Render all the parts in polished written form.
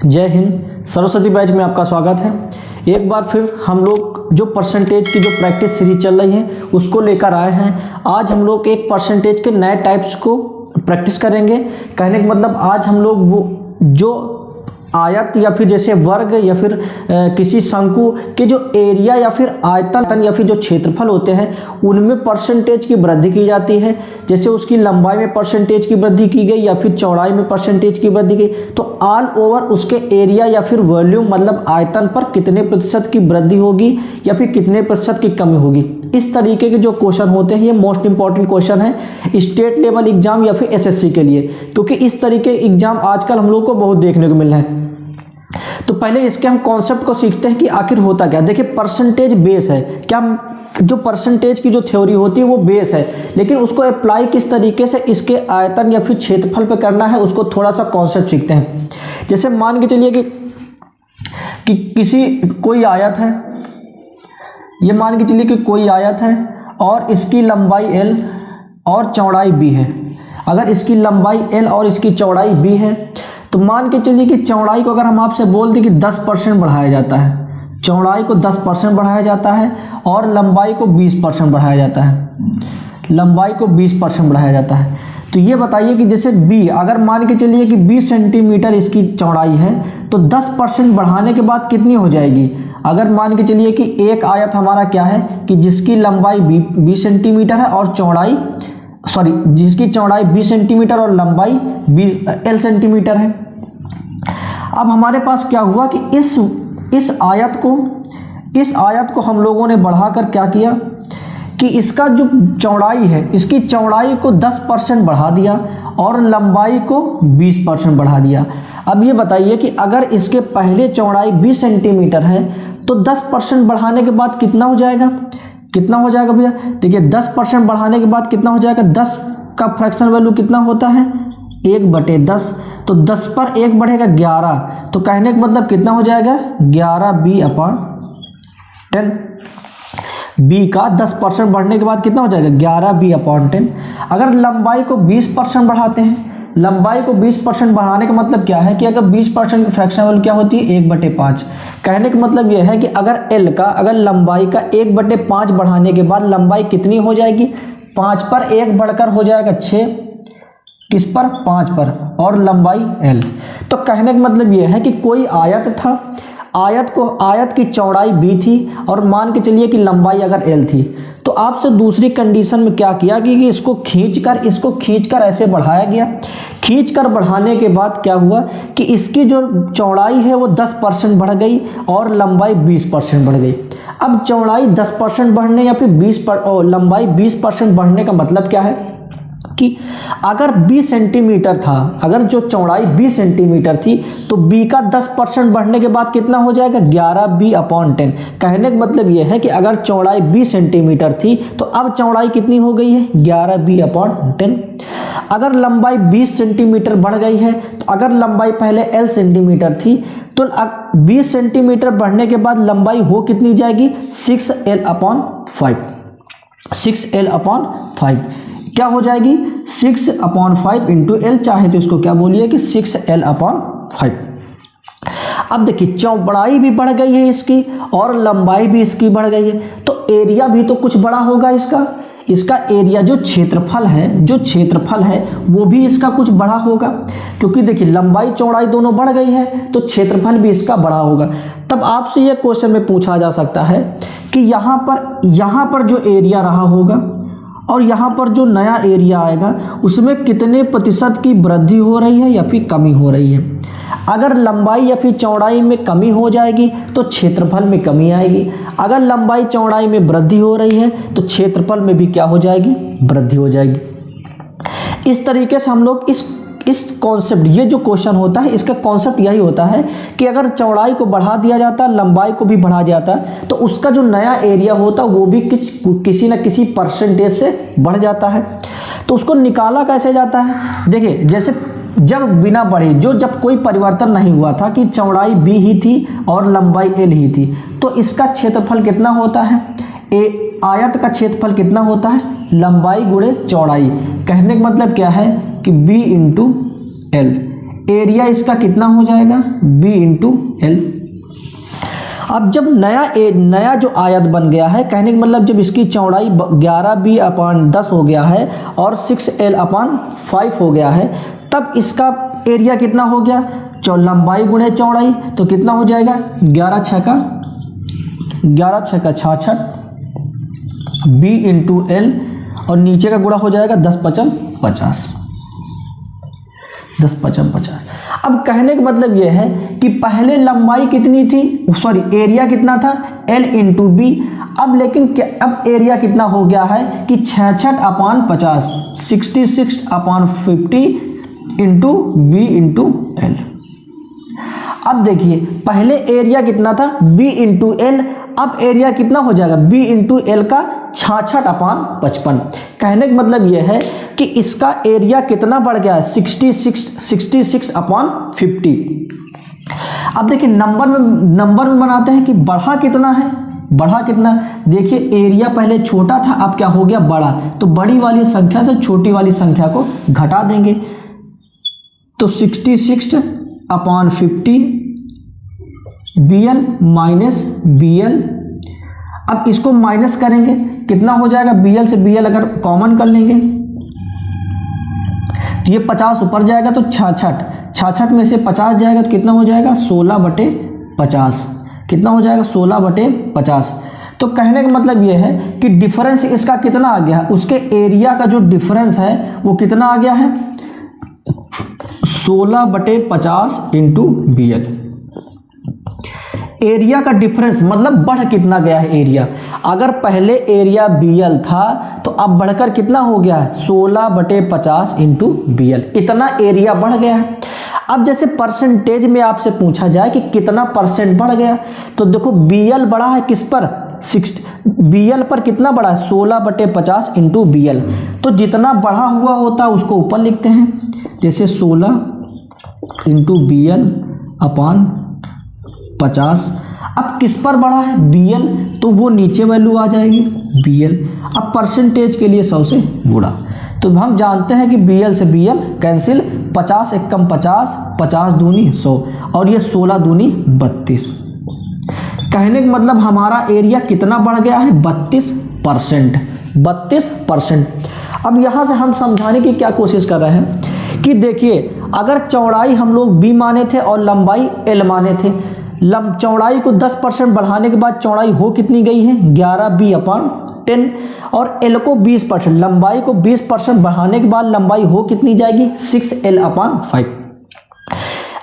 जय हिंद। सरस्वती बैच में आपका स्वागत है। एक बार फिर हम लोग जो परसेंटेज की जो प्रैक्टिस सीरीज चल रही है उसको लेकर आए हैं। आज हम लोग एक परसेंटेज के नए टाइप्स को प्रैक्टिस करेंगे। कहने का मतलब आज हम लोग वो जो आयत या फिर जैसे वर्ग या फिर किसी शंकु के जो एरिया या फिर आयतन या फिर जो क्षेत्रफल होते हैं उनमें परसेंटेज की वृद्धि की जाती है। जैसे उसकी लंबाई में परसेंटेज की वृद्धि की गई या फिर चौड़ाई में परसेंटेज की वृद्धि की, तो ऑल ओवर उसके एरिया या फिर वॉल्यूम मतलब आयतन पर कितने प्रतिशत की वृद्धि होगी या फिर कितने प्रतिशत की कमी होगी। इस तरीके के जो क्वेश्चन होते हैं ये मोस्ट इंपॉर्टेंट क्वेश्चन है स्टेट लेवल एग्जाम या फिर एसएससी के लिए, क्योंकि इस तरीके एग्जाम आजकल हम लोग को बहुत देखने को मिल रहा है। तो पहले इसके हम कॉन्सेप्ट को सीखते हैं कि आखिर होता क्या। देखिए परसेंटेज बेस है, क्या जो परसेंटेज की जो थ्योरी होती है वो बेस है, लेकिन उसको अप्लाई किस तरीके से इसके आयतन या फिर क्षेत्रफल पे करना है उसको थोड़ा सा कॉन्सेप्ट सीखते हैं। जैसे मान के चलिए कि किसी कोई आयत है, ये मान के चलिए कि कोई आयत है और इसकी लंबाई l और चौड़ाई b है। अगर इसकी लंबाई l और इसकी चौड़ाई b है तो मान के चलिए कि चौड़ाई को अगर हम आपसे बोल दें कि 10% बढ़ाया जाता है, चौड़ाई को 10% बढ़ाया जाता है और लंबाई को 20% बढ़ाया जाता है, लंबाई को 20% बढ़ाया जाता है। तो ये बताइए कि जैसे b अगर मान के चलिए कि 20 सेंटीमीटर इसकी चौड़ाई है तो 10% बढ़ाने के बाद कितनी हो जाएगी। अगर मान के चलिए कि एक आयत हमारा क्या है कि जिसकी लंबाई 20 सेंटीमीटर है और चौड़ाई जिसकी चौड़ाई 20 सेंटीमीटर और लंबाई 20 सेंटीमीटर है। अब हमारे पास क्या हुआ कि इस आयत को हम लोगों ने बढ़ाकर क्या किया कि इसका जो चौड़ाई है इसकी चौड़ाई को 10% बढ़ा दिया और लंबाई को 20% बढ़ा दिया। अब ये बताइए कि अगर इसके पहले चौड़ाई 20 सेंटीमीटर है तो 10% बढ़ाने के बाद कितना हो जाएगा, कितना हो जाएगा भैया। देखिए 10% बढ़ाने के बाद कितना हो जाएगा, 10 का फ्रैक्शन वैल्यू कितना होता है 1/10, तो 10 पर 1 बढ़ेगा 11, तो कहने का मतलब कितना हो जाएगा 11b/10। b का 10% बढ़ने के बाद कितना हो जाएगा 11b/10। अगर लंबाई को 20% बढ़ाते हैं, लंबाई को 20% बढ़ाने का मतलब क्या है कि अगर 20% की फ्रैक्शन वैल्यू क्या होती है 1/5। कहने का मतलब यह है कि अगर लंबाई का 1/5 बढ़ाने के बाद लंबाई कितनी हो जाएगी, 5 पर 1 बढ़कर हो जाएगा 6, किस पर 5 पर, और लंबाई l। तो कहने का मतलब यह है कि कोई आयत था, आयत की चौड़ाई b थी और मान के चलिए कि लंबाई अगर l थी, तो आपसे दूसरी कंडीशन में क्या किया कि इसको खींचकर ऐसे बढ़ाया गया। खींचकर बढ़ाने के बाद क्या हुआ कि इसकी जो चौड़ाई है वो 10% बढ़ गई और लंबाई 20% बढ़ गई। अब चौड़ाई 10% बढ़ने या फिर लंबाई 20% बढ़ने का मतलब क्या है कि अगर 20 सेंटीमीटर था, अगर जो चौड़ाई 20 सेंटीमीटर थी तो b का 10% बढ़ने के बाद कितना हो जाएगा 11b/10। कहने का मतलब यह है कि अगर चौड़ाई 20 सेंटीमीटर थी तो अब चौड़ाई कितनी हो गई है 11b/10। अगर लंबाई 20 सेंटीमीटर बढ़ गई है तो अगर लंबाई पहले l सेंटीमीटर थी तो 20 सेंटीमीटर बढ़ने के बाद लंबाई हो कितनी जाएगी 6l/5, 6l/5 क्या हो जाएगी 6/5 इंटू l, चाहे तो इसको क्या बोलिए कि 6l/5। अब देखिए चौड़ाई भी बढ़ गई है इसकी और लंबाई भी इसकी बढ़ गई है, तो एरिया भी तो कुछ बड़ा होगा इसका एरिया जो क्षेत्रफल है वो भी इसका कुछ बड़ा होगा, क्योंकि देखिए लंबाई चौड़ाई दोनों बढ़ गई है तो क्षेत्रफल भी इसका बड़ा होगा। तब आपसे ये क्वेश्चन में पूछा जा सकता है कि यहाँ पर जो एरिया रहा होगा और यहाँ पर जो नया एरिया आएगा उसमें कितने प्रतिशत की वृद्धि हो रही है या फिर कमी हो रही है। अगर लंबाई या फिर चौड़ाई में कमी हो जाएगी तो क्षेत्रफल में कमी आएगी, अगर लंबाई चौड़ाई में वृद्धि हो रही है तो क्षेत्रफल में भी क्या हो जाएगी वृद्धि हो जाएगी। इस तरीके से हम लोग इस कॉन्सेप्ट, ये जो क्वेश्चन होता है इसका कॉन्सेप्ट यही होता है कि अगर चौड़ाई को बढ़ा दिया जाता है लंबाई को भी बढ़ा जाता है तो उसका जो नया एरिया होता है वो भी किसी न किसी परसेंटेज से बढ़ जाता है। तो उसको निकाला कैसे जाता है, देखिए जैसे जब बिना बढ़े जब कोई परिवर्तन नहीं हुआ था कि चौड़ाई b ही थी और लंबाई l ही थी, तो इसका क्षेत्रफल कितना होता है, आयत का क्षेत्रफल कितना होता है लंबाई गुणे चौड़ाई। कहने का मतलब क्या है कि b इंटू एल, एरिया इसका कितना हो जाएगा, b इंटू एल। अब जब नया जो आयत बन गया है, कहने का मतलब जब इसकी चौड़ाई 11b/10 हो गया है और 6l/5 हो गया है, तब इसका एरिया कितना हो गया, लंबाई गुणे चौड़ाई, तो कितना हो जाएगा 11 छक्का 66 b इंटू एल, और नीचे का गुणा हो जाएगा 10×5 = 50। 10×5 = 50। अब कहने का मतलब यह है कि पहले लंबाई कितनी थी, सॉरी एरिया कितना था, L इंटू बी। अब लेकिन अब एरिया कितना हो गया है कि 66/50 66/50 इंटू बी इंटू एल। अब देखिए पहले एरिया कितना था, b इंटू एल, अब एरिया कितना हो जाएगा, b इंटू एल का 66/55। कहने का मतलब यह है कि इसका एरिया कितना बढ़ गया है, 66/50। अब देखिए नंबर में बनाते हैं कि बढ़ा कितना है, देखिए एरिया पहले छोटा था, अब क्या हो गया बड़ा, तो बड़ी वाली संख्या से छोटी वाली संख्या को घटा देंगे, तो 66/50 BL माइनस BL। अब इसको माइनस करेंगे, कितना हो जाएगा, BL से BL अगर कॉमन कर लेंगे तो ये 50 ऊपर जाएगा, तो 66 में से 50 जाएगा तो कितना हो जाएगा 16/50। कितना हो जाएगा 16/50। तो कहने का मतलब ये है कि डिफरेंस इसका कितना आ गया है, उसके एरिया का जो डिफरेंस है वो कितना आ गया है 16/50 इंटू BL। एरिया का डिफरेंस मतलब बढ़ कितना गया है एरिया, अगर पहले एरिया BL था तो अब बढ़कर कितना हो गया है 16/50 इंटू BL, इतना एरिया बढ़ गया है। अब जैसे परसेंटेज में आपसे पूछा जाए कि कितना परसेंट बढ़ गया, तो देखो BL बढ़ा है किस पर, BL पर कितना बढ़ा है 16/50 इंटू BL। तो जितना बढ़ा हुआ होता है उसको ऊपर लिखते हैं, जैसे 16 इंटू BL/50। अब किस पर बढ़ा है BL, तो वो नीचे वैल्यू आ जाएगी BL। अब परसेंटेज के लिए 100 से गुणा, तो हम जानते हैं कि BL से BL कैंसिल, 50 एकम 50, 50 दूनी 100, और ये 16 दूनी 32। कहने का मतलब हमारा एरिया कितना बढ़ गया है 32%। 32%। अब यहाँ से हम समझाने की क्या कोशिश कर रहे हैं कि देखिए अगर चौड़ाई हम लोग b माने थे और लंबाई l माने थे, चौड़ाई को 10% बढ़ाने के बाद चौड़ाई हो कितनी गई है 11b/10, और l को 20%, लंबाई को 20% बढ़ाने के बाद लंबाई हो कितनी जाएगी 6l/5।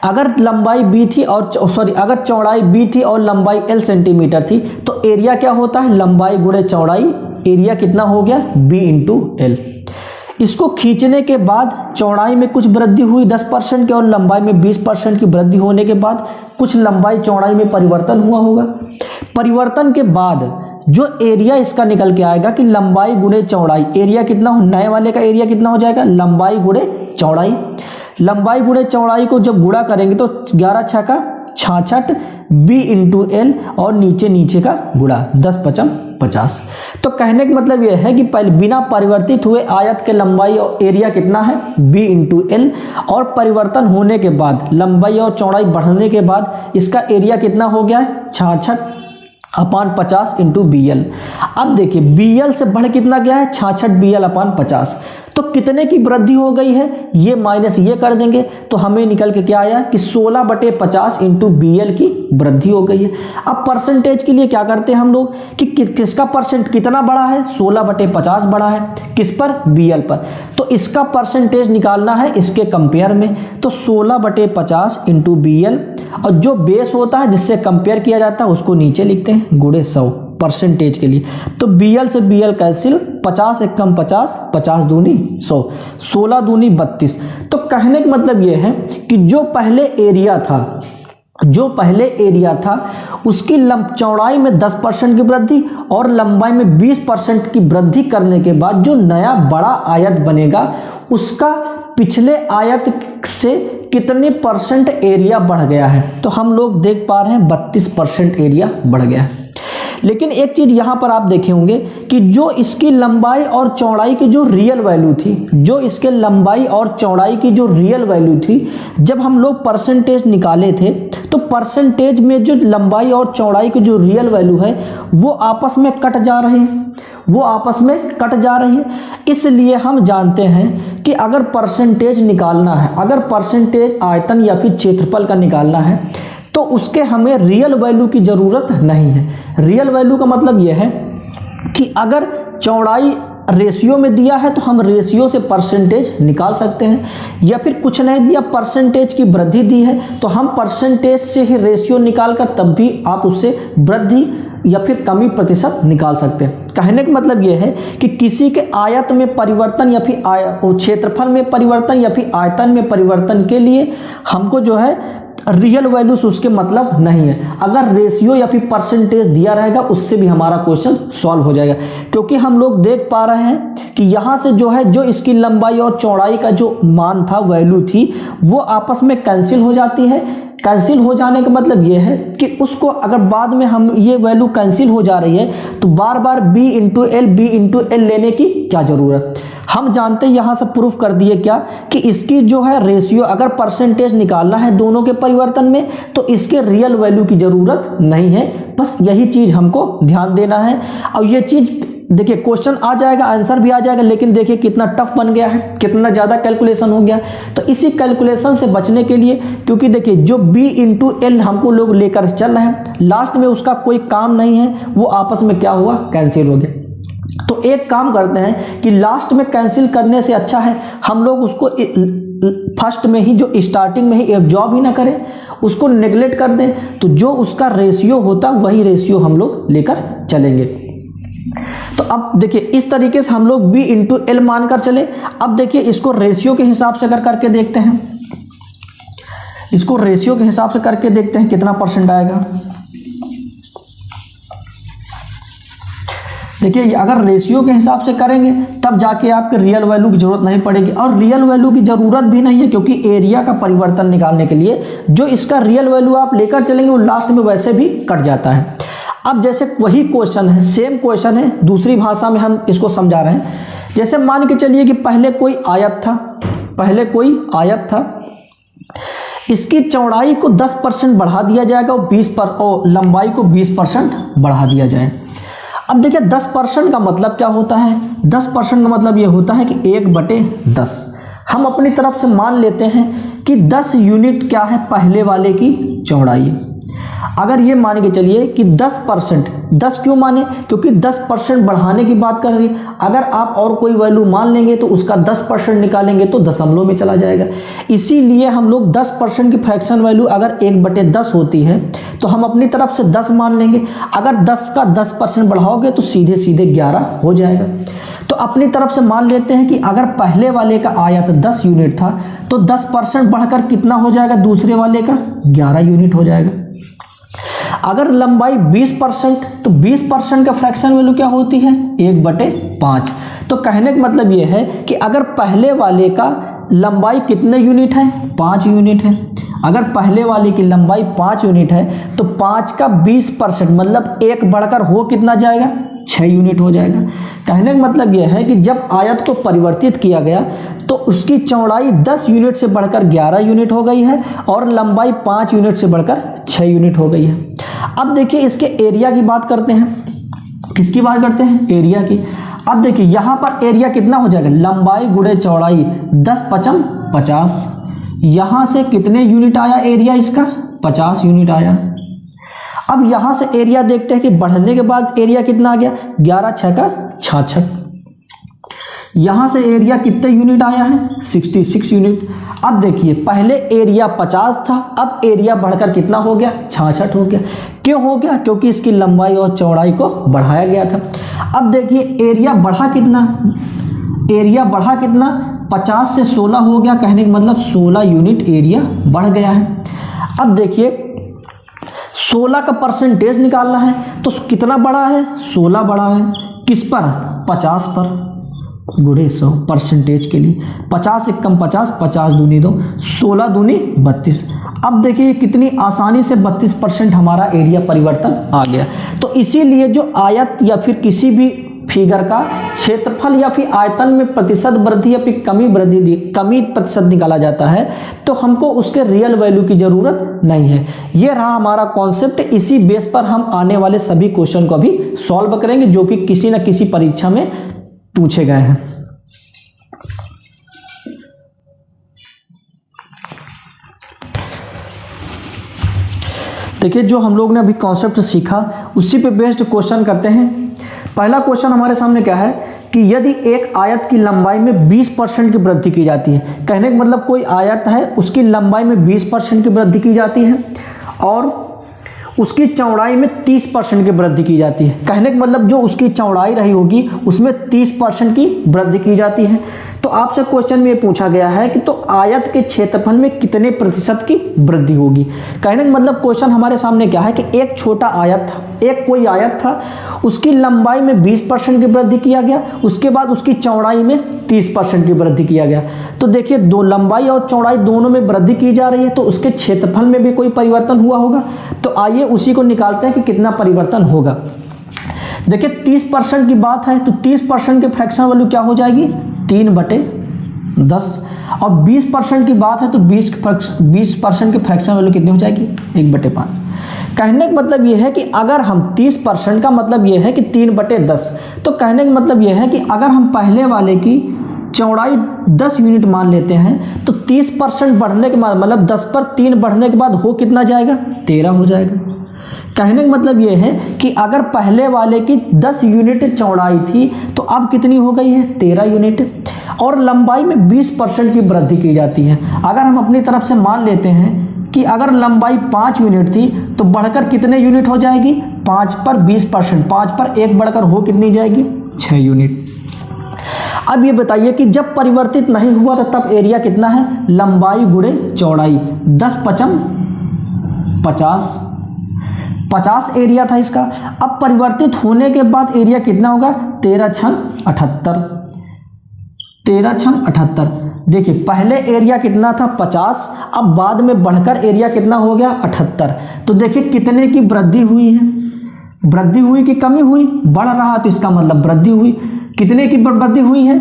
अगर लंबाई b थी और अगर चौड़ाई b थी और लंबाई l सेंटीमीटर थी, तो एरिया क्या होता है लंबाई गुणे चौड़ाई, एरिया कितना हो गया b इंटू एल। इसको खींचने के बाद चौड़ाई में कुछ वृद्धि हुई 10% की और लंबाई में 20% की वृद्धि होने के बाद कुछ लंबाई चौड़ाई में परिवर्तन हुआ होगा। परिवर्तन के बाद जो एरिया इसका निकल के आएगा कि लंबाई गुणे चौड़ाई, एरिया कितना हो, नए वाले का एरिया कितना हो जाएगा लंबाई गुणे चौड़ाई। लंबाई गुणे चौड़ाई को जब गुणा करेंगे तो 11 छक्का 66 b इंटू एल, और नीचे का गुणा 10×50। तो कहने का मतलब यह है कि पहले बिना परिवर्तित हुए आयत के लंबाई और एरिया कितना है b इंटू एल, और परिवर्तन होने के बाद लंबाई और चौड़ाई बढ़ने के बाद इसका एरिया कितना हो गया है 66/50 इंटू BL। अब देखिए BL से बढ़ कितना गया है 66 BL/50, तो कितने की वृद्धि हो गई है, ये माइनस ये कर देंगे तो हमें निकल के क्या आया कि 16/50 इंटू BL की वृद्धि हो गई है। अब परसेंटेज के लिए क्या करते हैं हम लोग कि किसका परसेंट कितना बड़ा है 16/50 बड़ा है, किस पर BL पर, तो इसका परसेंटेज निकालना है इसके कंपेयर में, तो 16/50 इंटू BL, और जो बेस होता है जिससे कंपेयर किया जाता है उसको नीचे लिखते हैं गुणे 100 परसेंटेज के लिए। तो BL से BL कैंसिल, 50 एकम 50, 50 दूनी 100, 16 दूनी 32। तो कहने का मतलब ये है कि जो पहले एरिया था उसकी चौड़ाई में 10% की वृद्धि और लंबाई में 20% की वृद्धि करने के बाद जो नया बड़ा आयत बनेगा उसका पिछले आयत से कितने परसेंट एरिया बढ़ गया है, तो हम लोग देख पा रहे हैं 32% एरिया बढ़ गया है। लेकिन एक चीज़ यहाँ पर आप देखे होंगे कि जो इसकी लंबाई और चौड़ाई की जो रियल वैल्यू थी, जो इसके लंबाई और चौड़ाई की जो रियल वैल्यू थी, जब हम लोग परसेंटेज निकाले थे तो परसेंटेज में जो लंबाई और चौड़ाई की जो रियल वैल्यू है वो आपस में कट जा रही है, वो आपस में कट जा रही है। इसलिए हम जानते हैं कि अगर परसेंटेज निकालना है, अगर परसेंटेज आयतन या फिर क्षेत्रफल का निकालना है तो उसके हमें रियल वैल्यू की ज़रूरत नहीं है। रियल वैल्यू का मतलब यह है कि अगर चौड़ाई रेशियो में दिया है तो हम रेशियो से परसेंटेज निकाल सकते हैं, या फिर कुछ नहीं दिया, परसेंटेज की वृद्धि दी है तो हम परसेंटेज से ही रेशियो निकाल कर तब भी आप उससे वृद्धि या फिर कमी प्रतिशत निकाल सकते हैं। कहने का मतलब यह है कि किसी के आयत में परिवर्तन या फिर क्षेत्रफल में परिवर्तन या फिर आयतन में परिवर्तन के लिए हमको जो है रियल वैल्यूज उसके मतलब नहीं है। अगर रेशियो या फिर परसेंटेज दिया रहेगा उससे भी हमारा क्वेश्चन सॉल्व हो जाएगा, क्योंकि हम लोग देख पा रहे हैं कि यहाँ से जो है जो इसकी लंबाई और चौड़ाई का जो मान था, वैल्यू थी, वो आपस में कैंसिल हो जाती है। कैंसिल हो जाने का मतलब ये है कि उसको अगर बाद में हम ये वैल्यू कैंसिल हो जा रही है तो बार बार b इंटू एल लेने की क्या ज़रूरत। हम जानते हैं, यहाँ से प्रूफ कर दिए क्या कि इसकी जो है रेशियो, अगर परसेंटेज निकालना है दोनों के परिवर्तन में तो इसके रियल वैल्यू की ज़रूरत नहीं है। बस यही चीज़ हमको ध्यान देना है। और ये चीज़ देखिए क्वेश्चन आ जाएगा, आंसर भी आ जाएगा, लेकिन देखिए कितना टफ बन गया है, कितना ज़्यादा कैलकुलेशन हो गया। तो इसी कैलकुलेशन से बचने के लिए, क्योंकि देखिए जो b इंटू एल हमको लोग लेकर चल रहे हैं, लास्ट में उसका कोई काम नहीं है, वो आपस में क्या हुआ, कैंसिल हो गया। तो एक काम करते हैं कि लास्ट में कैंसिल करने से अच्छा है हम लोग उसको फर्स्ट में ही, जो स्टार्टिंग में ही एब्जॉर्ब ही ना करें, उसको नेगलेक्ट कर दें, तो जो उसका रेशियो होता वही रेशियो हम लोग लेकर चलेंगे। तो अब देखिए इस तरीके से हम लोग b इंटू एल मानकर चले। अब देखिए इसको रेशियो के हिसाब से अगर करके देखते हैं, इसको रेशियो के हिसाब से करके देखते हैं कितना परसेंट आएगा। देखिए अगर रेशियो के हिसाब से करेंगे तब जाके आपके रियल वैल्यू की जरूरत नहीं पड़ेगी, और रियल वैल्यू की जरूरत भी नहीं है, क्योंकि एरिया का परिवर्तन निकालने के लिए जो इसका रियल वैल्यू आप लेकर चलेंगे वो लास्ट में वैसे भी कट जाता है। अब जैसे वही क्वेश्चन है, सेम क्वेश्चन है, दूसरी भाषा में हम इसको समझा रहे हैं। जैसे मान के चलिए कि पहले कोई आयत था, इसकी चौड़ाई को 10% बढ़ा दिया जाएगा और लंबाई को 20% बढ़ा दिया जाए। अब देखिए 10% का मतलब क्या होता है, 10% का मतलब ये होता है कि 1/10। हम अपनी तरफ से मान लेते हैं कि 10 यूनिट क्या है पहले वाले की चौड़ाई। अगर ये मान के चलिए कि 10%, 10 क्यों माने, क्योंकि 10% बढ़ाने की बात कर रही है। अगर आप और कोई वैल्यू मान लेंगे तो उसका 10% निकालेंगे तो दशमलव में चला जाएगा। इसीलिए हम लोग 10% की फ्रैक्शन वैल्यू अगर 1/10 होती है तो हम अपनी तरफ से 10 मान लेंगे। अगर 10 का 10% बढ़ाओगे तो सीधे सीधे 11 हो जाएगा। तो अपनी तरफ से मान लेते हैं कि अगर पहले वाले का आयत 10 यूनिट था तो 10% बढ़कर कितना हो जाएगा, दूसरे वाले का 11 यूनिट हो जाएगा। अगर लंबाई 20% तो 20% का फ्रैक्शन वैल्यू क्या होती है, 1/5। तो कहने का मतलब ये है कि अगर पहले वाले का लंबाई कितने यूनिट है, 5 यूनिट है। अगर पहले वाले की लंबाई 5 यूनिट है तो 5 का 20% मतलब 1 बढ़कर हो कितना जाएगा, 6 यूनिट हो जाएगा। कहने का मतलब यह है कि जब आयत को परिवर्तित किया गया तो उसकी चौड़ाई 10 यूनिट से बढ़कर 11 यूनिट हो गई है और लंबाई 5 यूनिट से बढ़कर 6 यूनिट हो गई है। अब देखिए इसके एरिया की बात करते हैं। किसकी बात करते हैं, एरिया की। अब देखिए यहाँ पर एरिया कितना हो जाएगा, लंबाई गुणे चौड़ाई, 10×5 = 50। यहाँ से कितने यूनिट आया एरिया इसका, 50 यूनिट आया। अब यहाँ से एरिया देखते हैं कि बढ़ने के बाद एरिया कितना आ गया, 11×6 = 66। यहाँ से एरिया कितने यूनिट आया है, 66 यूनिट। अब देखिए पहले एरिया 50 था, अब एरिया बढ़कर कितना हो गया, 66 हो गया। क्यों हो गया, क्योंकि इसकी लंबाई और चौड़ाई को बढ़ाया गया था। अब देखिए एरिया बढ़ा कितना, 50 से 16 हो गया। कहने का मतलब 16 यूनिट एरिया बढ़ गया है। अब देखिए 16 का परसेंटेज निकालना है तो कितना बड़ा है, 16 बड़ा है। किस पर, 50 पर। गुणे 100 परसेंटेज के लिए। 50 एक कम 50, 50 दूनी 2, 16 दूनी 32। अब देखिए कितनी आसानी से 32% हमारा एरिया परिवर्तन आ गया। तो इसीलिए जो आयत या फिर किसी भी फिगर का क्षेत्रफल या फिर आयतन में प्रतिशत वृद्धि या फिर कमी प्रतिशत निकाला जाता है तो हमको उसके रियल वैल्यू की जरूरत नहीं है। ये रहा हमारा कॉन्सेप्ट। इसी बेस पर हम आने वाले सभी क्वेश्चन को भी सॉल्व करेंगे जो कि किसी न किसी परीक्षा में पूछे गए हैं। देखिए जो हम लोग ने अभी कॉन्सेप्ट सीखा उसी पे बेस्ड क्वेश्चन करते हैं। पहला क्वेश्चन हमारे सामने क्या है कि यदि एक आयत की लंबाई में 20% की वृद्धि की जाती है, कहने का मतलब कोई आयत है उसकी लंबाई में 20% की वृद्धि की जाती है और उसकी चौड़ाई में 30% की वृद्धि की जाती है। कहने का मतलब जो उसकी चौड़ाई रही होगी उसमें 30% की वृद्धि की जाती है। तो आपसे क्वेश्चन में ये पूछा गया है कि तो आयत के क्षेत्रफल में कितने प्रतिशत की वृद्धि होगी। कहने का मतलब क्वेश्चन हमारे सामने क्या है कि एक छोटा आयत था, एक कोई आयत था, उसकी लंबाई में 20% की वृद्धि किया गया, उसके बाद उसकी चौड़ाई में 30% की वृद्धि किया गया। तो देखिए दो लंबाई और चौड़ाई दोनों में वृद्धि की जा रही है तो उसके क्षेत्रफल में भी कोई परिवर्तन हुआ होगा। तो आइए उसी को निकालते हैं कि कितना परिवर्तन होगा। देखिए 30% की बात है तो 30% की फ्रैक्शन वैल्यू क्या हो जाएगी 3/10 और 20% की बात है तो 20% की फ्रैक्शन वैल्यू कितनी हो जाएगी 1/5। कहने का मतलब ये है कि अगर हम 30% का मतलब ये है कि 3/10, तो कहने का मतलब ये है कि अगर हम पहले वाले की चौड़ाई 10 यूनिट मान लेते हैं तो 30% बढ़ने के बाद मतलब 10 पर 3 बढ़ने के बाद हो कितना जाएगा 13 हो जाएगा। कहने का मतलब ये है कि अगर पहले वाले की 10 यूनिट चौड़ाई थी तो अब कितनी हो गई है 13 यूनिट और लंबाई में 20% की वृद्धि की जाती है। अगर हम अपनी तरफ से मान लेते हैं कि अगर लंबाई 5 यूनिट थी तो बढ़कर कितने यूनिट हो जाएगी 5 पर 20%, 5 पर 1 बढ़कर हो कितनी जाएगी 6 यूनिट। अब ये बताइए कि जब परिवर्तित नहीं हुआ तो तब एरिया कितना है लंबाई गुणे चौड़ाई 10×5 = 50 एरिया था इसका। अब परिवर्तित होने के बाद एरिया कितना होगा 13×78। 13×78 देखिए पहले एरिया कितना था 50, अब बाद में बढ़कर एरिया कितना हो गया 78। तो देखिए कितने की वृद्धि हुई है, वृद्धि हुई कि कमी हुई, बढ़ रहा तो इसका मतलब वृद्धि हुई। कितने की वृद्धि हुई है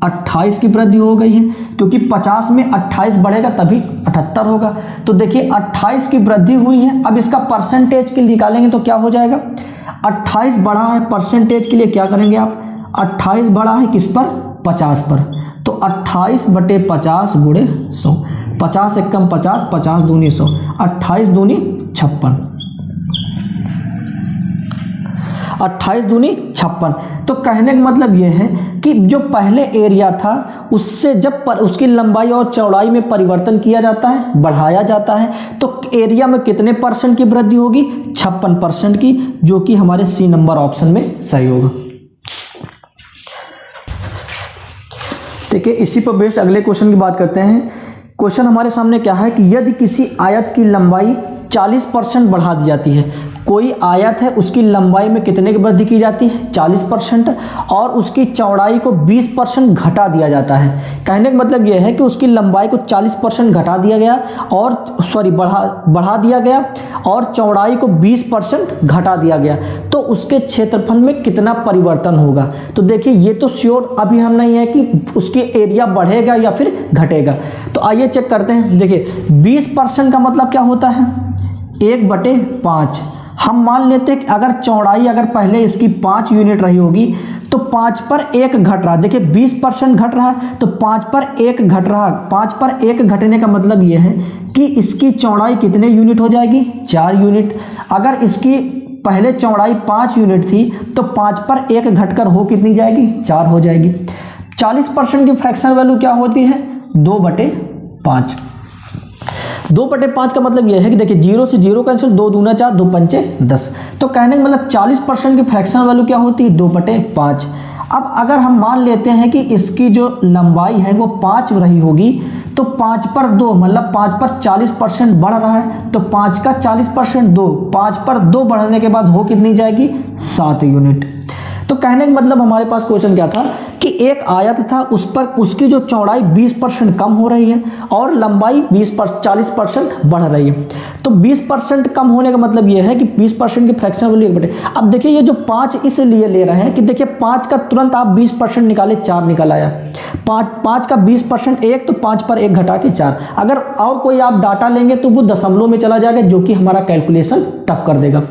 28 की वृद्धि हो गई है क्योंकि 50 में 28 बढ़ेगा तभी 78 होगा। तो देखिए 28 की वृद्धि हुई है। अब इसका परसेंटेज के लिए निकालेंगे तो क्या हो जाएगा 28 बढ़ा है परसेंटेज के लिए क्या करेंगे आप 28 बढ़ा है किस पर 50 पर, तो 28/50 गुणे 100। 50 एक कम 50, 50 दूनी 100, 28 दूनी 56, 28 दूनी 56। तो कहने का मतलब ये है कि जो पहले एरिया था उससे जब उसकी लंबाई और चौड़ाई में परिवर्तन किया जाता है, बढ़ाया जाता है, तो एरिया में कितने परसेंट की वृद्धि होगी 56% की, जो कि हमारे सी नंबर ऑप्शन में सही होगा। देखिए इसी पर बेस्ड अगले क्वेश्चन की बात करते हैं। क्वेश्चन हमारे सामने क्या है कि यदि किसी आयत की लंबाई 40% बढ़ा दी जाती है, कोई आयत है उसकी लंबाई में कितने की वृद्धि की जाती है 40% और उसकी चौड़ाई को 20% घटा दिया जाता है। कहने का मतलब यह है कि उसकी लंबाई को 40% घटा दिया गया और बढ़ा दिया गया और चौड़ाई को 20% घटा दिया गया, तो उसके क्षेत्रफल में कितना परिवर्तन होगा। तो देखिए ये तो श्योर अभी हम नहीं है कि उसकी एरिया बढ़ेगा या फिर घटेगा। तो आइए चेक करते हैं। देखिए 20% का मतलब क्या होता है 1/5। हम मान लेते हैं कि अगर चौड़ाई अगर पहले इसकी 5 यूनिट रही होगी तो 5 पर 1 घट रहा, देखिए 20% घट रहा है तो 5 पर 1 घट रहा। 5 पर 1 घटने का मतलब ये है कि इसकी चौड़ाई कितने यूनिट हो जाएगी 4 यूनिट। अगर इसकी पहले चौड़ाई 5 यूनिट थी तो 5 पर 1 घटकर हो कितनी जाएगी 4 हो जाएगी। 40% की फ्रैक्शन वैल्यू क्या होती है 2/5। 2/5 का मतलब यह है कि देखिए 0 से 0 कैंसिल, 2 दूना 4, 2 पंचे 10। तो कहने का मतलब 40% की फ्रैक्शन वैल्यू क्या होती है 2/5। अब अगर हम मान लेते हैं कि इसकी जो लंबाई है वो 5 रही होगी तो 5 पर 2 मतलब 5 पर 40% बढ़ रहा है, तो 5 का 40% 2, 5 पर 2 बढ़ने के बाद हो कितनी जाएगी 7 यूनिट। तो कहने का मतलब हमारे पास क्वेश्चन क्या था कि एक आयत था, उस पर उसकी जो चौड़ाई 20% कम हो रही है और लंबाई 40% बढ़ रही है। तो 20% कम होने का मतलब यह है कि 20% की फ्रैक्शन वैल्यू 1/। अब देखिए ये जो 5 इसलिए ले रहे हैं कि देखिए 5 का तुरंत आप 20% निकाले, 4 निकल आया। 5 का 20% 1, तो 5 पर 1 घटा के 4। अगर और कोई आप डाटा लेंगे तो वो दशमलव में चला जाएगा, जो कि हमारा कैलकुलेशन टफ कर देगा।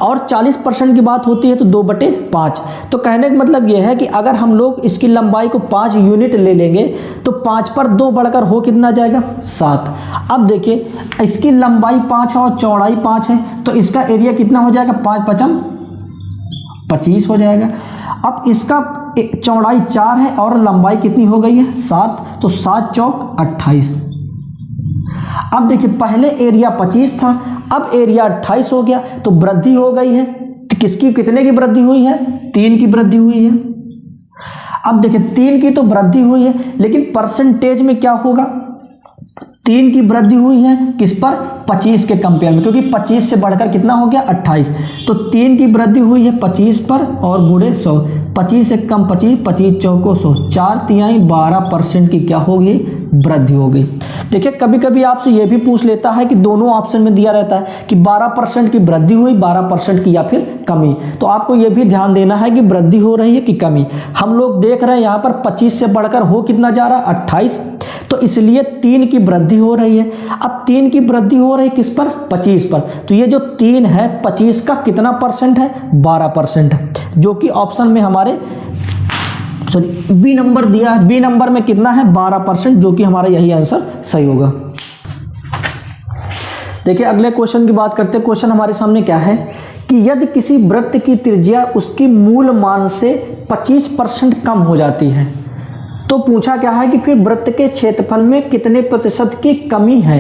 और 40% की बात होती है तो 2/5। तो कहने का मतलब यह है कि अगर हम लोग इसकी लंबाई को 5 यूनिट ले लेंगे तो 5 पर 2 बढ़कर हो कितना जाएगा, 7। अब देखिए इसकी लंबाई 5 है और चौड़ाई 5 है, तो इसका एरिया कितना हो जाएगा, 5×5 = 25 हो जाएगा। अब इसका चौड़ाई 4 है और लंबाई कितनी हो गई है, 7, तो 7×4 = 28। अब देखिए पहले एरिया 25 था, अब एरिया 28 हो गया, तो वृद्धि हो गई है। किसकी, कितने की वृद्धि हुई है, 3 की वृद्धि हुई है। अब देखिए 3 की तो वृद्धि हुई है, लेकिन परसेंटेज में क्या होगा, 3 की वृद्धि हुई है किस पर, 25 के कंपेयर में, क्योंकि 25 से बढ़कर कितना हो गया, 28। तो 3 की वृद्धि हुई है 25 पर और गुणे 100, 25 से कम 25, 25×4 = 100, 4×3 = 12% की क्या होगी, वृद्धि हो गई। देखिए कभी कभी आपसे यह भी पूछ लेता है कि दोनों ऑप्शन में दिया रहता है कि 12% की वृद्धि हुई, 12% की या फिर कमी। तो आपको यह भी ध्यान देना है कि वृद्धि हो रही है कि कमी। हम लोग देख रहे हैं यहाँ पर 25 से बढ़कर हो कितना जा रहा है, 28, तो इसलिए 3 की वृद्धि हो रही है। अब 3 की वृद्धि हो रही है किस पर, 25 पर। तो ये जो 3 है 25 का कितना परसेंट है, 12% है, जो कि ऑप्शन में हमारे बी नंबर दिया है। बी नंबर में कितना है, 12%, जो कि हमारा यही आंसर सही होगा। देखिए अगले क्वेश्चन की बात करते हैं। क्वेश्चन हमारे सामने क्या है कि यदि किसी वृत्त की त्रिज्या उसकी मूल मान से 25% कम हो जाती है, तो पूछा क्या है कि फिर वृत्त के क्षेत्रफल में कितने प्रतिशत की कमी है।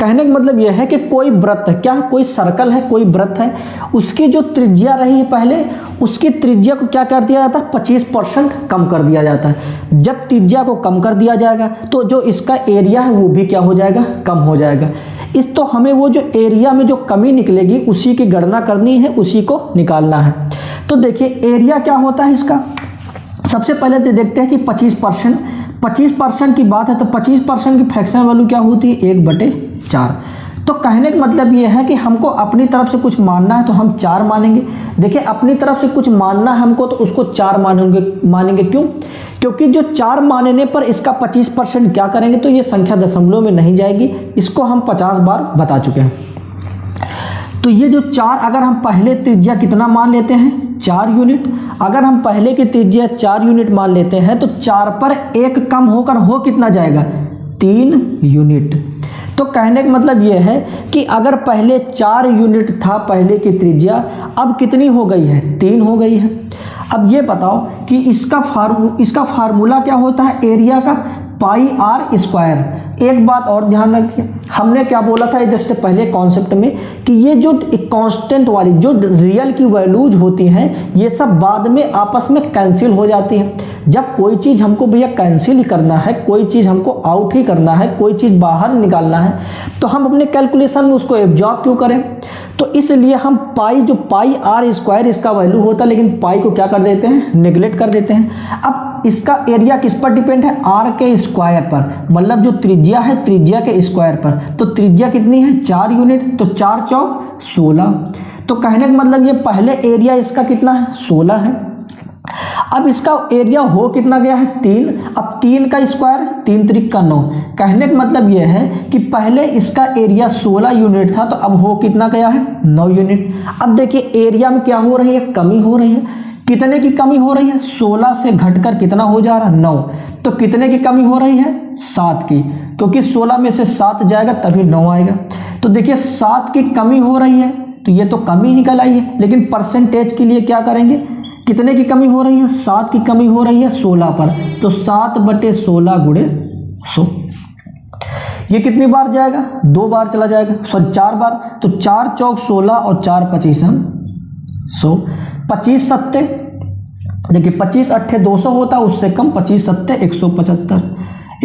कहने का मतलब यह है कि कोई वृत्त, क्या कोई सर्कल है, कोई वृत्त है, उसकी जो त्रिज्या रही है पहले, उसकी त्रिज्या को क्या कर दिया जाता है, 25% कम कर दिया जाता है। जब त्रिज्या को कम कर दिया जाएगा तो जो इसका एरिया है वो भी क्या हो जाएगा, कम हो जाएगा। इस तो हमें वो जो एरिया में जो कमी निकलेगी उसी की गणना करनी है, उसी को निकालना है। तो देखिए एरिया क्या होता है इसका, सबसे पहले तो देखते हैं कि 25% की बात है, तो 25% की फ्रैक्शन वैल्यू क्या होती है, 1/4। तो कहने का मतलब ये है कि हमको अपनी तरफ से कुछ मानना है तो हम 4 मानेंगे। देखिए अपनी तरफ से कुछ मानना है हमको तो उसको 4 मानेंगे। क्यों, क्योंकि जो 4 मानने पर इसका 25% क्या करेंगे, तो ये संख्या दशमलव में नहीं जाएगी। इसको हम 50 बार बता चुके हैं। तो ये जो 4, अगर हम पहले त्रिज्या कितना मान लेते हैं, 4 यूनिट, अगर हम पहले की त्रिज्या 4 यूनिट मान लेते हैं तो 4 पर 1 कम होकर हो कितना जाएगा, 3 यूनिट। तो कहने का मतलब यह है कि अगर पहले 4 यूनिट था पहले की त्रिज्या, अब कितनी हो गई है, 3 हो गई है। अब ये बताओ कि इसका फार्मूला क्या होता है एरिया का, πr²। एक बात और ध्यान रखिए, हमने क्या बोला था जस्ट पहले कॉन्सेप्ट में कि ये जो कांस्टेंट वाली जो रियल की वैल्यूज होती हैं ये सब बाद में आपस में कैंसिल हो जाती हैं। जब कोई चीज़ हमको भैया कैंसिल ही करना है, कोई चीज़ हमको आउट ही करना है, कोई चीज़ बाहर निकालना है, तो हम अपने कैलकुलेशन में उसको एब्जॉर्ब क्यों करें। तो इसलिए हम जो πr² इसका वैल्यू होता है, लेकिन पाई को क्या कर देते हैं, नेग्लेक्ट कर देते हैं। अब इसका एरिया किस पर डिपेंड है, r के स्क्वायर पर, मतलब जो त्रिज्या है त्रिज्या के स्क्वायर पर। तो त्रिज्या कितनी है, 4 यूनिट, तो 4×4 = 16। तो कहने का मतलब ये पहले एरिया इसका कितना है, 16 है। अब इसका एरिया हो कितना गया है, 3। अब 3 का स्क्वायर, 3 × 3 = 9। कहने का मतलब यह है कि पहले इसका एरिया 16 यूनिट था, तो अब हो कितना गया है, 9 यूनिट। अब देखिए एरिया में क्या हो रही है, कमी हो रही है। कितने की कमी हो रही है, 16 से घटकर कितना हो जा रहा है, 9। तो कितने की कमी हो रही है, 7 की, क्योंकि 16 में से 7 जाएगा तभी 9 आएगा। तो देखिए 7 की कमी हो रही है, तो ये तो कमी निकल आई है। लेकिन परसेंटेज के लिए क्या करेंगे, कितने की कमी हो रही है, 7 की कमी हो रही है 16 पर, तो 7/16 × 100। ये कितनी बार जाएगा, 2 बार चला जाएगा, सॉरी 4 बार। तो 4×4 = 16 और 4×25 = 100। 25 सत्ते, देखिए 25 × 8 = 200 होता है, उससे कम 25 सत्ते 175।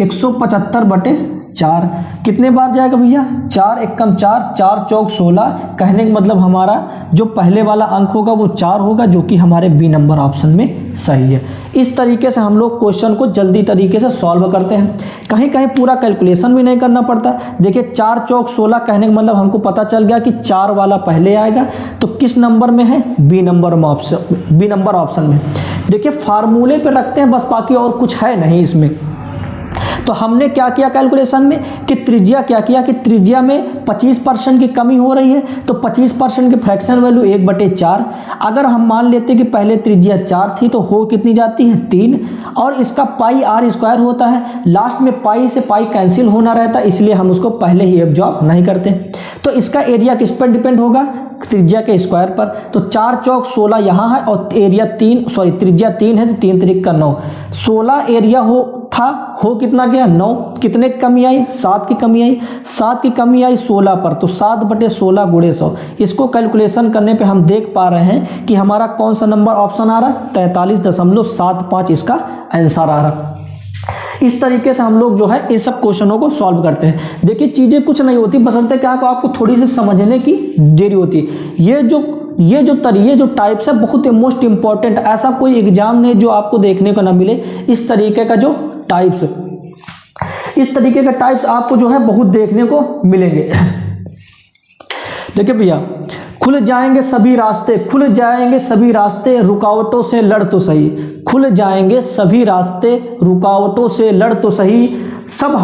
175/400 4। कितने बार जाएगा भैया? 4 एकम 4, 4 चौक 16। कहने का मतलब हमारा जो पहले वाला अंक होगा वो 4 होगा, जो कि हमारे बी नंबर ऑप्शन में सही है। इस तरीके से हम लोग क्वेश्चन को जल्दी तरीके से सॉल्व करते हैं, कहीं कहीं पूरा कैलकुलेशन भी नहीं करना पड़ता। देखिए 4 चौक 16 कहने का मतलब हमको पता चल गया कि 4 वाला पहले आएगा, तो किस नंबर में है? बी नंबर ऑप्शन में। देखिए फार्मूले पे रखते हैं बस, बाकी और कुछ है नहीं इसमें। तो हमने क्या किया कैलकुलेशन में कि त्रिज्या क्या किया कि त्रिज्या में 25% की कमी हो रही है, तो 25% की फ्रैक्शन वैल्यू 1/4। अगर हम मान लेते कि पहले त्रिज्या 4 थी तो हो कितनी जाती है? 3। और इसका पाई आर स्क्वायर होता है, लास्ट में पाई से पाई कैंसिल होना रहता है, इसलिए हम उसको पहले ही एब्जॉर्ब नहीं करते। तो इसका एरिया किस पर डिपेंड होगा? त्रिज्या के स्क्वायर पर। तो 4 चौक 16 यहाँ है और त्रिज्या 3 है, तो 3 त्रिक का 9। 16 एरिया हो कितना गया? 9। कितने की कमी आई? 7 की कमी आई। 7 की कमी आई 16 पर, तो 7/16 × 100। इसको कैलकुलेशन करने पे हम देख पा रहे हैं कि हमारा कौन सा नंबर ऑप्शन आ रहा है? 43.75 इसका आंसर आ रहा है। इस तरीके से हम लोग जो है इन सब क्वेश्चनों को सॉल्व करते हैं। देखिए चीजें कुछ नहीं होती, बसंते क्या आपको थोड़ी सी समझने की देरी होती है। ये जो टाइप्स है बहुत मोस्ट इंपॉर्टेंट, ऐसा कोई एग्जाम नहीं जो आपको देखने को ना मिले। इस तरीके का जो टाइप्स, इस तरीके का टाइप्स आपको जो है बहुत देखने को मिलेंगे। देखिए भैया, खुल जाएंगे सभी रास्ते, रुकावटों से लड़ तो सही। खुल जाएंगे सभी रास्ते, रुकावटों से लड़ तो सही। सब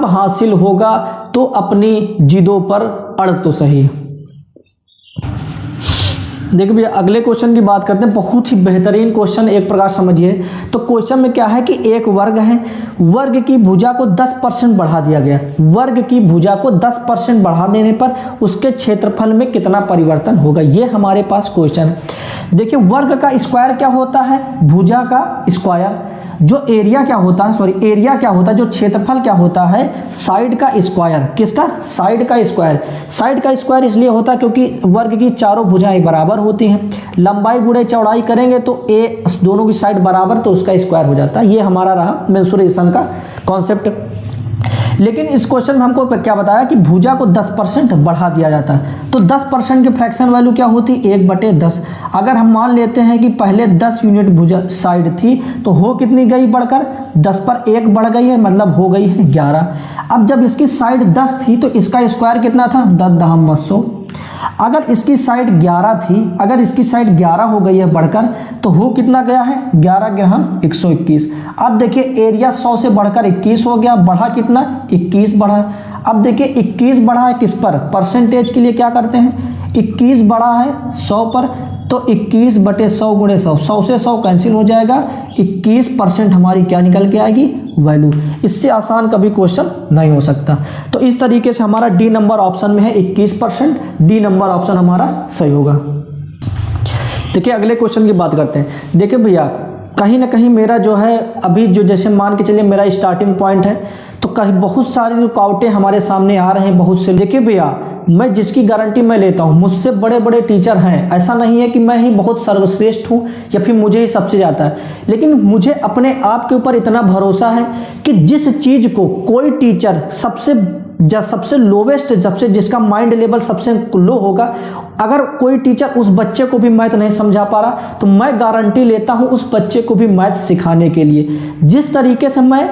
हासिल होगा तो अपनी जिदों पर अड़ तो सही। देखिए भैया अगले क्वेश्चन की बात करते हैं, बहुत ही बेहतरीन क्वेश्चन एक प्रकार समझिए। तो क्वेश्चन में क्या है कि एक वर्ग है, वर्ग की भुजा को 10% बढ़ा दिया गया। वर्ग की भुजा को 10% बढ़ा देने पर उसके क्षेत्रफल में कितना परिवर्तन होगा, ये हमारे पास क्वेश्चन है। देखिए वर्ग का स्क्वायर क्या होता है? भुजा का स्क्वायर। जो एरिया क्या होता है, जो क्षेत्रफल क्या होता है? साइड का स्क्वायर। किसका? साइड का स्क्वायर। साइड का स्क्वायर इसलिए होता है क्योंकि वर्ग की चारों भुजाएं बराबर होती हैं। लंबाई गुणे चौड़ाई करेंगे तो ए दोनों की साइड बराबर, तो उसका स्क्वायर हो जाता है। ये हमारा रहा मेंसुरेशन का कॉन्सेप्ट। लेकिन इस क्वेश्चन में हमको क्या बताया कि भुजा को 10% बढ़ा दिया जाता है। तो 10% की फ्रैक्शन वैल्यू क्या होती? 1/10। अगर हम मान लेते हैं कि पहले 10 यूनिट भुजा साइड थी, तो हो कितनी गई बढ़कर? 10 पर 1 बढ़ गई है, मतलब हो गई है 11। अब जब इसकी साइड 10 थी तो इसका स्क्वायर कितना था? 10×100। अगर इसकी साइड 11 थी, अगर इसकी साइड 11 हो गई है बढ़कर, तो हो कितना गया है? 11×121। अब देखिए एरिया 100 से बढ़कर 21 हो गया, बढ़ा कितना? 21 बढ़ा। अब देखिए 21 बढ़ा है किस पर? परसेंटेज के लिए क्या करते हैं? 21 बढ़ा है 100 पर, तो 21/100 × 100, 100 से 100 कैंसिल हो जाएगा। 21% हमारी क्या निकल के आएगी? वैल्यू। इससे आसान कभी क्वेश्चन नहीं हो सकता। तो इस तरीके से हमारा डी नंबर ऑप्शन में है 21%। डी नंबर ऑप्शन हमारा सही होगा। देखिए अगले क्वेश्चन की बात करते हैं। देखिए भैया कहीं ना कहीं मेरा जो है अभी जो जैसे मान के चलिए मेरा स्टार्टिंग पॉइंट है, तो कहीं बहुत सारी रुकावटें हमारे सामने आ रहे हैं बहुत से। देखिए भैया मैं जिसकी गारंटी मैं लेता हूँ, मुझसे बड़े बड़े टीचर हैं, ऐसा नहीं है कि मैं ही बहुत सर्वश्रेष्ठ हूँ या फिर मुझे ही सबसे ज़्यादा है, लेकिन मुझे अपने आप के ऊपर इतना भरोसा है कि जिस चीज़ को कोई टीचर सबसे लोवेस्ट, जिसका माइंड लेवल सबसे लो होगा, अगर कोई टीचर उस बच्चे को भी मैथ नहीं समझा पा रहा, तो मैं गारंटी लेता हूं उस बच्चे को भी मैथ सिखाने के लिए। जिस तरीके से मैं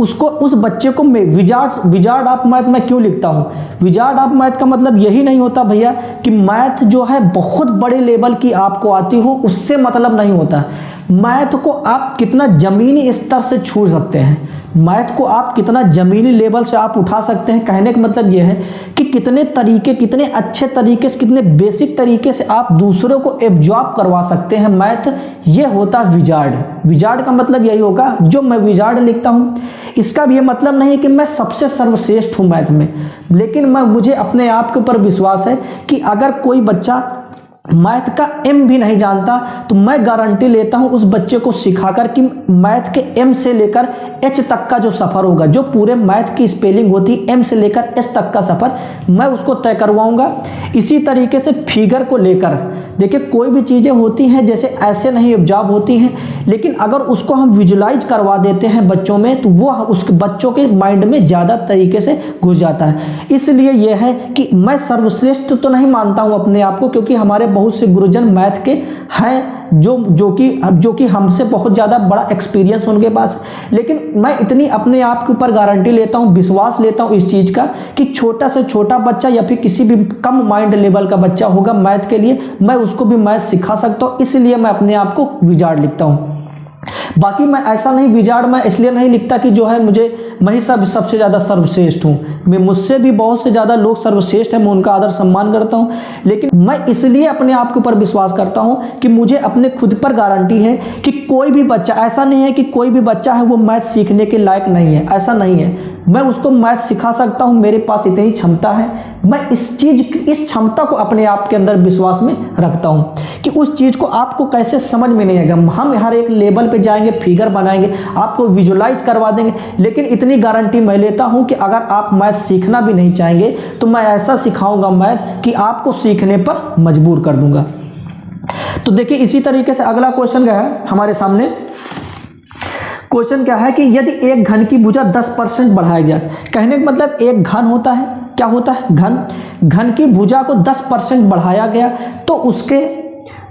उस बच्चे को विजार्ड ऑफ मैथ मैं क्यों लिखता हूं? विजार्ड ऑफ मैथ का मतलब यही नहीं होता भैया कि मैथ जो है बहुत बड़े लेवल की आपको आती हो, उससे मतलब नहीं होता। मैथ को आप कितना जमीनी स्तर से छू सकते हैं, मैथ को आप कितना जमीनी लेवल से आप उठा सकते हैं। कहने का मतलब यह है कि कितने अच्छे तरीके से, कितने बेसिक तरीके से आप दूसरों को एब्जॉर्ब करवा सकते हैं मैथ, ये होता है विजार्ड। विजार्ड का मतलब यही होगा, जो मैं विजार्ड लिखता हूँ इसका भी ये मतलब नहीं है कि मैं सबसे सर्वश्रेष्ठ हूँ मैथ में, लेकिन मुझे अपने आप के ऊपर विश्वास है कि अगर कोई बच्चा मैथ का एम भी नहीं जानता, तो मैं गारंटी लेता हूं उस बच्चे को सिखाकर कि मैथ के एम से लेकर एच तक का जो सफ़र होगा, जो पूरे मैथ की स्पेलिंग होती है एम से लेकर एच तक का सफ़र, मैं उसको तय करवाऊंगा। इसी तरीके से फिगर को लेकर देखिए कोई भी चीज़ें होती हैं जैसे ऐसे नहीं ऑब्जर्व होती हैं, लेकिन अगर उसको हम विजुलाइज करवा देते हैं बच्चों में तो वो उसके बच्चों के माइंड में ज़्यादा तरीके से घुस जाता है। इसलिए यह है कि मैं सर्वश्रेष्ठ तो नहीं मानता हूँ अपने आप को, क्योंकि हमारे बहुत से गुरुजन मैथ के हैं जो कि हमसे बहुत ज़्यादा बड़ा एक्सपीरियंस उनके पास, लेकिन मैं इतनी अपने आप के ऊपर गारंटी लेता हूँ, विश्वास लेता हूँ इस चीज़ का कि छोटा से छोटा बच्चा या फिर किसी भी कम माइंड लेवल का बच्चा होगा मैथ के लिए, मैं उसको भी मैथ सिखा सकता हूँ। इसलिए मैं अपने आप को विजार्ड लिखता हूँ। बाकी मैं ऐसा नहीं, विजार्ड मैं इसलिए नहीं लिखता कि जो है मैं ही सबसे ज़्यादा सर्वश्रेष्ठ हूँ। मैं मुझसे भी बहुत से ज़्यादा लोग सर्वश्रेष्ठ हैं, मैं उनका आदर सम्मान करता हूँ, लेकिन मैं इसलिए अपने आप के ऊपर विश्वास करता हूँ कि मुझे अपने खुद पर गारंटी है कि कोई भी बच्चा, ऐसा नहीं है कि कोई भी बच्चा है वो मैथ सीखने के लायक नहीं है, ऐसा नहीं है। मैं उसको मैथ सिखा सकता हूँ, मेरे पास इतनी क्षमता है। मैं इस क्षमता को अपने आप के अंदर विश्वास में रखता हूँ कि उस चीज़ को आपको कैसे समझ में नहीं आएगा। हम हर एक लेवल पे जाएंगे, फिगर बनाएंगे, आपको विजुलाइज करवा देंगे, लेकिन इतनी गारंटी मैं लेता हूँ कि अगर आप मैथ सीखना भी नहीं चाहेंगे तो मैं ऐसा सिखाऊंगा मैथ कि आपको सीखने पर मजबूर कर दूंगा। तो देखिए इसी तरीके से अगला क्वेश्चन क्या है हमारे सामने। क्वेश्चन क्या है कि यदि एक घन की भुजा 10% बढ़ाया जाए, कहने का मतलब एक घन होता है, क्या होता है घन की भुजा को 10% बढ़ाया गया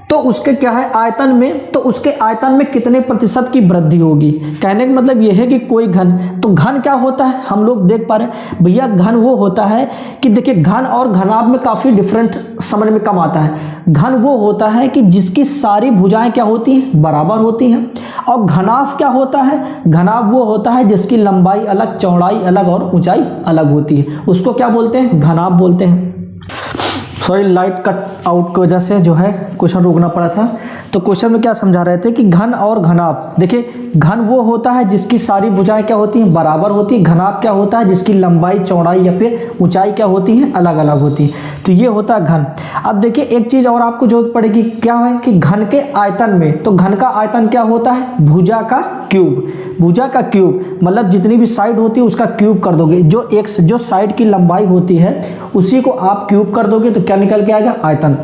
तो उसके क्या है आयतन में, तो उसके आयतन में कितने प्रतिशत की वृद्धि होगी। कहने का मतलब यह है कि कोई घन, तो घन क्या होता है हम लोग देख पा रहे हैं भैया, घन वो होता है कि देखिए घन और घनाभ में काफ़ी डिफरेंट समझ में कम आता है। घन वो होता है कि जिसकी सारी भुजाएं क्या होती हैं, बराबर होती हैं, और घनाभ क्या होता है, घनाभ वो होता है जिसकी लंबाई अलग, चौड़ाई अलग और ऊंचाई अलग होती है, उसको क्या बोलते हैं, घनाभ बोलते हैं। सॉरी लाइट कट आउट की वजह से जो है क्वेश्चन रोकना पड़ा था। तो क्वेश्चन में क्या समझा रहे थे कि घन और घनाभ, देखिए घन वो होता है जिसकी सारी भुजाएं क्या होती हैं, बराबर होती है। घनाभ क्या होता है जिसकी लंबाई, चौड़ाई या फिर ऊंचाई क्या होती है, अलग अलग होती है। तो ये होता है घन। अब देखिए एक चीज़ और आपको जरूरत पड़ेगी, क्या है कि घन के आयतन में, तो घन का आयतन क्या होता है, भुजा का क्यूब। भुजा का क्यूब मतलब जितनी भी साइड होती है उसका क्यूब कर दोगे, जो साइड की लंबाई होती है उसी को आप क्यूब कर दोगे तो क्या निकल के आएगा, आयतन।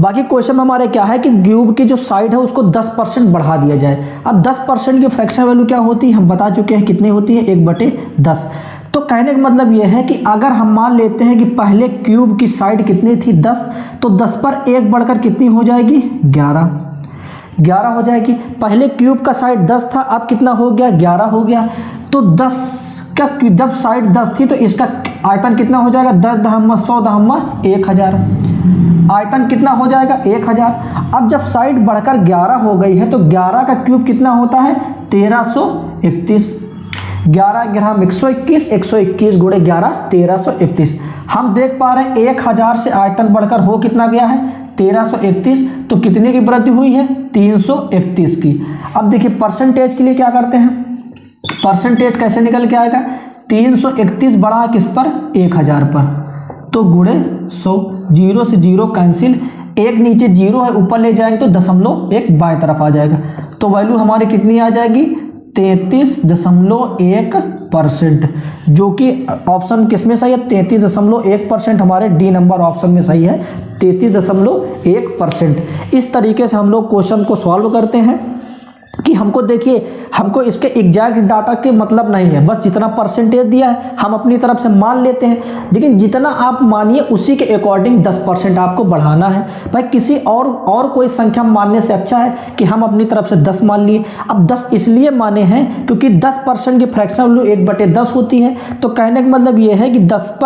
बाकी क्वेश्चन में हमारे क्या है कि क्यूब की जो साइड है उसको 10% बढ़ा दिया जाए। अब 10% की फ्रैक्शन वैल्यू क्या होती है हम बता चुके हैं, कितनी होती है, 1/10। तो कहने का मतलब यह है कि अगर हम मान लेते हैं कि पहले क्यूब की साइड कितनी थी, 10, तो 10 पर 1 बढ़कर कितनी हो जाएगी, 11 हो जाएगी। पहले क्यूब का साइड 10 था, अब कितना हो गया, 11 हो गया। तो 10 का जब साइड 10 थी तो इसका आयतन कितना हो जाएगा, 10 दहम्मा 100 दहम्मा 1000, आयतन कितना हो जाएगा, 1000। अब जब साइड बढ़कर 11 हो गई है तो 11 का क्यूब कितना होता है, 1331। 11 ग्राम 121, 121 गुणे 11 1331। हम देख पा रहे हैं 1000 से आयतन बढ़कर हो कितना गया है, 1331। तो कितने की वृद्धि हुई है, 331 की। अब देखिए परसेंटेज के लिए क्या करते हैं, परसेंटेज कैसे निकल के आएगा, 331 बढ़ा किस पर, 1000 पर, तो गुणे 100, 0 से 0 कैंसिल, एक नीचे 0 है ऊपर ले जाएंगे तो 0.1 बाएं तरफ आ जाएगा। तो वैल्यू हमारी कितनी आ जाएगी, 33.1%, जो कि ऑप्शन किस में सही है, 33.1% हमारे डी नंबर ऑप्शन में सही है, 33.1%। इस तरीके से हम लोग क्वेश्चन को सॉल्व करते हैं कि हमको देखिए, हमको इसके एग्जैक्ट डाटा के मतलब नहीं है, बस जितना परसेंटेज दिया है हम अपनी तरफ से मान लेते हैं, लेकिन जितना आप मानिए उसी के अकॉर्डिंग 10% आपको बढ़ाना है। भाई किसी और कोई संख्या मानने से अच्छा है कि हम अपनी तरफ से 10 मान लिए। अब 10 इसलिए माने हैं क्योंकि 10% की फ्रैक्शन वैल्यू 1/10 होती है। तो कहने का मतलब ये है कि 10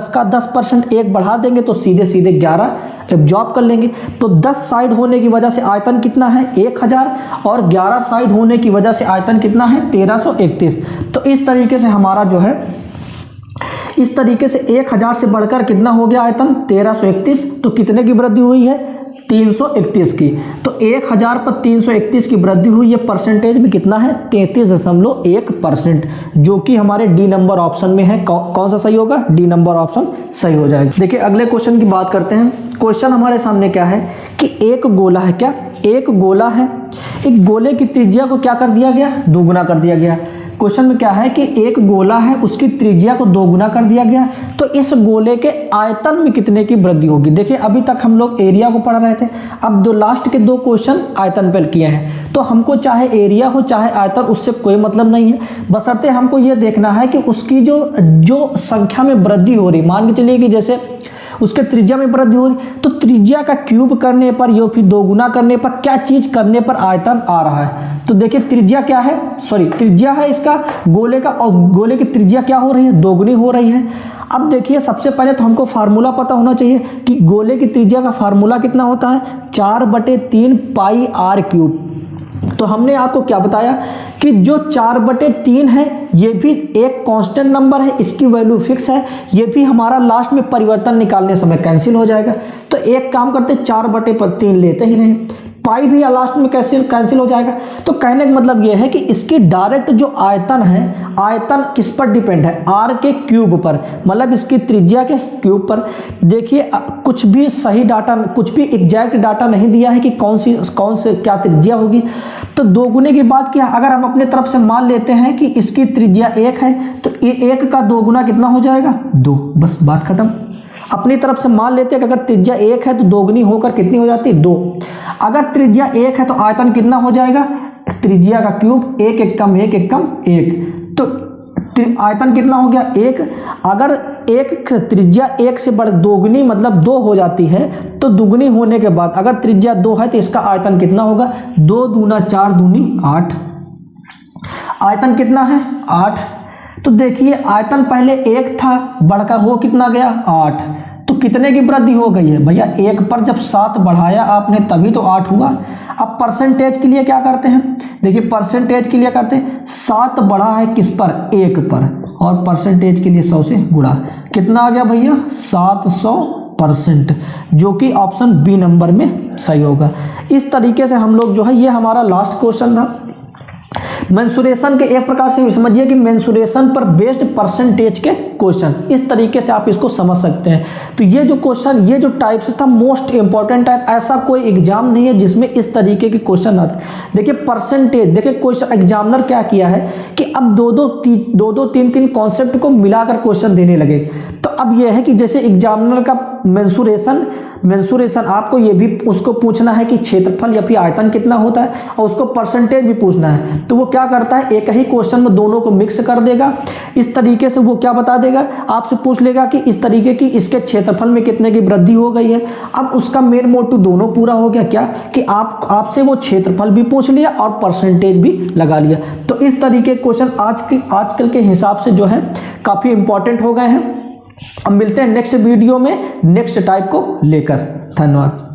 का 10% 1 बढ़ा देंगे तो सीधे 11 एब्जॉर्ब कर लेंगे। तो 10 साइड होने की वजह से आयतन कितना है, 1000, और 11 साइड होने की वजह से आयतन कितना है, 1331। तो इस तरीके से हमारा जो है, इस तरीके से 1000 से बढ़कर कितना हो गया आयतन, 1331। तो कितने की वृद्धि हुई है, 331 की। तो 1000 पर 331 की वृद्धि हुई है, परसेंटेज में कितना है, 33.1%, जो कि हमारे डी नंबर ऑप्शन में है। कौन सा सही होगा, डी नंबर ऑप्शन सही हो जाएगा। देखिए अगले क्वेश्चन की बात करते हैं। क्वेश्चन हमारे सामने क्या है कि एक गोला है, क्या एक गोला है, एक गोले की त्रिज्या को क्या कर दिया गया, दोगुना कर दिया गया। क्वेश्चन में क्या है कि एक गोला है, उसकी त्रिज्या को 2 गुना कर दिया गया, तो इस गोले के आयतन में कितने की वृद्धि होगी। देखिए अभी तक हम लोग एरिया को पढ़ रहे थे, अब दो लास्ट के 2 क्वेश्चन आयतन पर किए हैं, तो हमको चाहे एरिया हो चाहे आयतन, उससे कोई मतलब नहीं है, बशर्ते हमको ये देखना है कि उसकी जो संख्या में वृद्धि हो रही, मान के चलिए कि जैसे उसके त्रिज्या में वृद्धि हो रही, तो त्रिज्या का क्यूब करने पर या फिर 2 गुना करने पर क्या चीज करने पर आयतन आ रहा है। तो देखिए त्रिज्या क्या है, त्रिज्या है इसका गोले का, और गोले की त्रिज्या क्या हो रही है, 2 गुनी हो रही है। अब देखिए सबसे पहले तो हमको फार्मूला पता होना चाहिए कि गोले की त्रिज्या का फार्मूला कितना होता है, 4/3 पाई r क्यूब। तो हमने आपको क्या बताया कि जो 4/3 है ये भी एक कांस्टेंट नंबर है, इसकी वैल्यू फिक्स है, ये भी हमारा लास्ट में परिवर्तन निकालने समय कैंसिल हो जाएगा। तो एक काम करते 4/3 लेते ही नहीं, पाई भी लास्ट में कैंसिल हो जाएगा। तो कहने का मतलब ये है कि इसकी डायरेक्ट जो आयतन है, आयतन किस पर डिपेंड है, r के क्यूब पर, मतलब इसकी त्रिज्या के क्यूब पर। देखिए कुछ भी सही डाटा, कुछ भी एग्जैक्ट डाटा नहीं दिया है कि कौन से क्या त्रिज्या होगी। तो 2 गुने की बात किया, अगर हम अपने तरफ से मान लेते हैं कि इसकी त्रिज्या 1 है, तो 1 का 2 गुना कितना हो जाएगा, 2, बस बात खत्म। अपनी तरफ से मान लेते हैं कि अगर त्रिज्या 1 है तो 2 गुनी होकर कितनी हो जाती है, 2। अगर त्रिज्या 1 है तो आयतन कितना हो जाएगा, त्रिज्या का क्यूब, 1 1 कम 1 1 कम 1, तो आयतन कितना हो गया, 1। अगर 1 त्रिज्या 1 से बढ़ 2 गुनी मतलब 2 हो जाती है, तो दुगुनी होने के बाद अगर त्रिज्या 2 है तो इसका आयतन कितना होगा, 2 दूना 4 दूनी 8, आयतन कितना है 8। तो देखिए आयतन पहले 1 था, बढ़कर हो कितना गया 8, तो कितने की वृद्धि हो गई है भैया, 1 पर जब 7 बढ़ाया आपने तभी तो 8 हुआ। अब परसेंटेज के लिए क्या करते हैं, देखिए परसेंटेज के लिए करते हैं 7 बढ़ा है किस पर, 1 पर, और परसेंटेज के लिए 100 से गुणा, कितना आ गया भैया 700%, जो कि ऑप्शन बी नंबर में सही होगा। इस तरीके से हम लोग जो है, ये हमारा लास्ट क्वेश्चन था। मेंसुरेशन के एक प्रकार से समझिए कि मेंसुरेशन पर बेस्ड परसेंटेज के क्वेश्चन, इस तरीके से आप इसको समझ सकते हैं। तो ये जो क्वेश्चन, ये जो टाइप से था मोस्ट इंपॉर्टेंट टाइप, ऐसा कोई एग्जाम नहीं है जिसमें इस तरीके के क्वेश्चन आते। देखिए परसेंटेज, देखिए क्वेश्चन एग्जामिनर क्या किया है कि अब दो 3 कॉन्सेप्ट को मिलाकर क्वेश्चन देने लगे। तो अब यह है कि जैसे एग्जामिनर का मेंसुरेशन आपको ये भी उसको पूछना है कि क्षेत्रफल या फिर आयतन कितना होता है, और उसको परसेंटेज भी पूछना है, तो वो क्या करता है, एक ही क्वेश्चन में दोनों को मिक्स कर देगा। इस तरीके से वो क्या बता देगा, आपसे पूछ लेगा कि इस तरीके की इसके क्षेत्रफल में कितने की वृद्धि हो गई है। अब उसका मेन मोटिव दोनों पूरा हो गया, क्या कि आपसे वो क्षेत्रफल भी पूछ लिया और परसेंटेज भी लगा लिया। तो इस तरीके क्वेश्चन आजकल के हिसाब से जो है काफी इंपॉर्टेंट हो गए हैं। अब मिलते हैं नेक्स्ट वीडियो में नेक्स्ट टाइप को लेकर। धन्यवाद।